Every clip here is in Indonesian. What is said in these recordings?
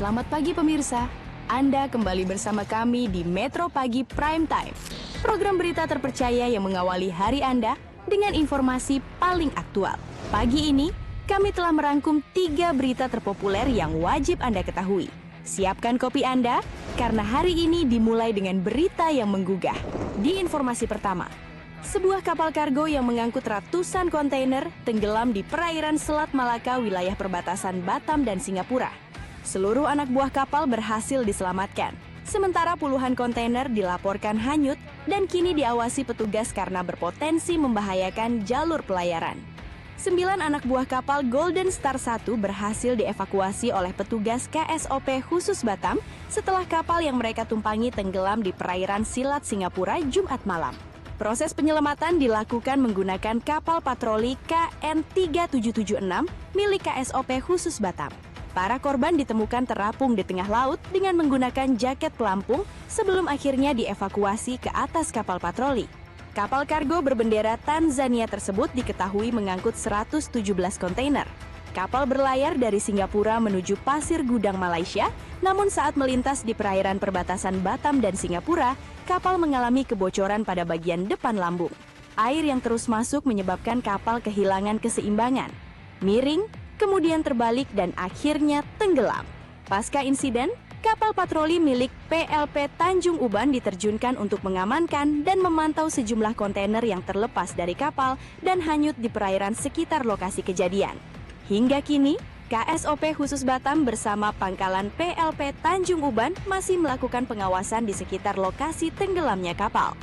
Selamat pagi pemirsa, Anda kembali bersama kami di Metro Pagi Prime Time. Program berita terpercaya yang mengawali hari Anda dengan informasi paling aktual. Pagi ini, kami telah merangkum 3 berita terpopuler yang wajib Anda ketahui. Siapkan kopi Anda, karena hari ini dimulai dengan berita yang menggugah. Di informasi pertama, sebuah kapal kargo yang mengangkut ratusan kontainer tenggelam di perairan Selat Malaka, wilayah perbatasan Batam dan Singapura. Seluruh anak buah kapal berhasil diselamatkan, sementara puluhan kontainer dilaporkan hanyut dan kini diawasi petugas karena berpotensi membahayakan jalur pelayaran. 9 anak buah kapal Golden Star 1 berhasil dievakuasi oleh petugas KSOP khusus Batam setelah kapal yang mereka tumpangi tenggelam di perairan Silat, Singapura, Jumat malam. Proses penyelamatan dilakukan menggunakan kapal patroli KN3776 milik KSOP khusus Batam. Para korban ditemukan terapung di tengah laut dengan menggunakan jaket pelampung sebelum akhirnya dievakuasi ke atas kapal patroli. Kapal kargo berbendera Tanzania tersebut diketahui mengangkut 117 kontainer. Kapal berlayar dari Singapura menuju Pasir Gudang, Malaysia, namun saat melintas di perairan perbatasan Batam dan Singapura, kapal mengalami kebocoran pada bagian depan lambung. Air yang terus masuk menyebabkan kapal kehilangan keseimbangan, miring, kemudian terbalik dan akhirnya tenggelam. Pasca insiden, kapal patroli milik PLP Tanjung Uban diterjunkan untuk mengamankan dan memantau sejumlah kontainer yang terlepas dari kapal dan hanyut di perairan sekitar lokasi kejadian. Hingga kini, KSOP khusus Batam bersama pangkalan PLP Tanjung Uban masih melakukan pengawasan di sekitar lokasi tenggelamnya kapal.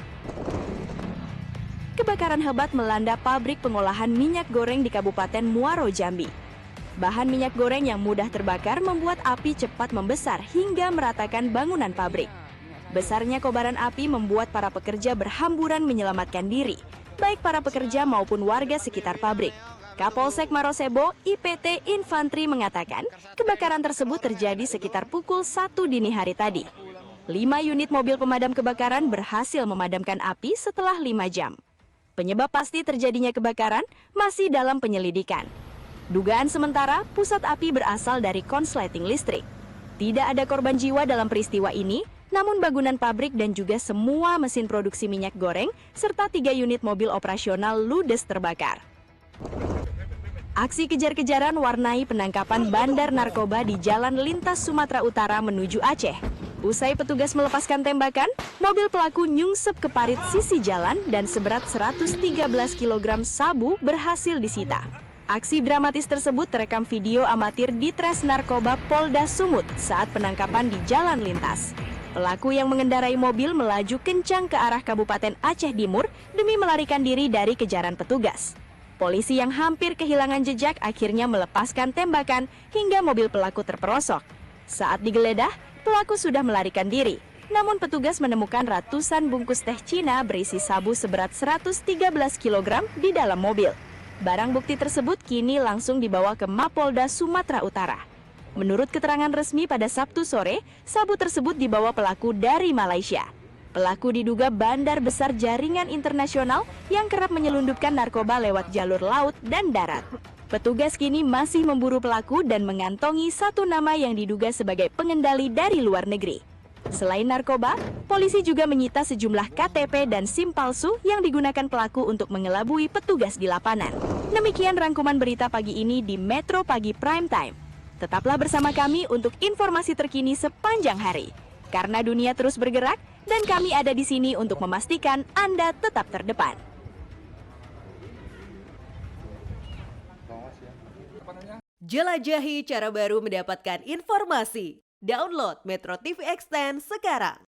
Kebakaran hebat melanda pabrik pengolahan minyak goreng di Kabupaten Muaro, Jambi. Bahan minyak goreng yang mudah terbakar membuat api cepat membesar hingga meratakan bangunan pabrik. Besarnya kobaran api membuat para pekerja berhamburan menyelamatkan diri, baik para pekerja maupun warga sekitar pabrik. Kapolsek Marosebo, IPT Infantri mengatakan, kebakaran tersebut terjadi sekitar pukul 1 dini hari tadi. 5 unit mobil pemadam kebakaran berhasil memadamkan api setelah 5 jam. Penyebab pasti terjadinya kebakaran masih dalam penyelidikan. Dugaan sementara, pusat api berasal dari konsleting listrik. Tidak ada korban jiwa dalam peristiwa ini, namun bangunan pabrik dan juga semua mesin produksi minyak goreng, serta 3 unit mobil operasional ludes terbakar. Aksi kejar-kejaran warnai penangkapan bandar narkoba di Jalan Lintas Sumatera Utara menuju Aceh. Usai petugas melepaskan tembakan, mobil pelaku nyungsep ke parit sisi jalan dan seberat 113 kg sabu berhasil disita. Aksi dramatis tersebut terekam video amatir di Tres Narkoba Polda Sumut saat penangkapan di jalan lintas. Pelaku yang mengendarai mobil melaju kencang ke arah Kabupaten Aceh Timur demi melarikan diri dari kejaran petugas. Polisi yang hampir kehilangan jejak akhirnya melepaskan tembakan hingga mobil pelaku terperosok. Saat digeledah, pelaku sudah melarikan diri. Namun petugas menemukan ratusan bungkus teh Cina berisi sabu seberat 113 kg di dalam mobil. Barang bukti tersebut kini langsung dibawa ke Mapolda Sumatera Utara. Menurut keterangan resmi pada Sabtu sore, sabu tersebut dibawa pelaku dari Malaysia. Pelaku diduga bandar besar jaringan internasional yang kerap menyelundupkan narkoba lewat jalur laut dan darat. Petugas kini masih memburu pelaku dan mengantongi 1 nama yang diduga sebagai pengendali dari luar negeri. Selain narkoba, polisi juga menyita sejumlah KTP dan SIM palsu yang digunakan pelaku untuk mengelabui petugas di lapangan. Demikian rangkuman berita pagi ini di Metro Pagi Prime Time. Tetaplah bersama kami untuk informasi terkini sepanjang hari. Karena dunia terus bergerak dan kami ada di sini untuk memastikan Anda tetap terdepan. Jelajahi cara baru mendapatkan informasi. Download Metro TV Extend sekarang.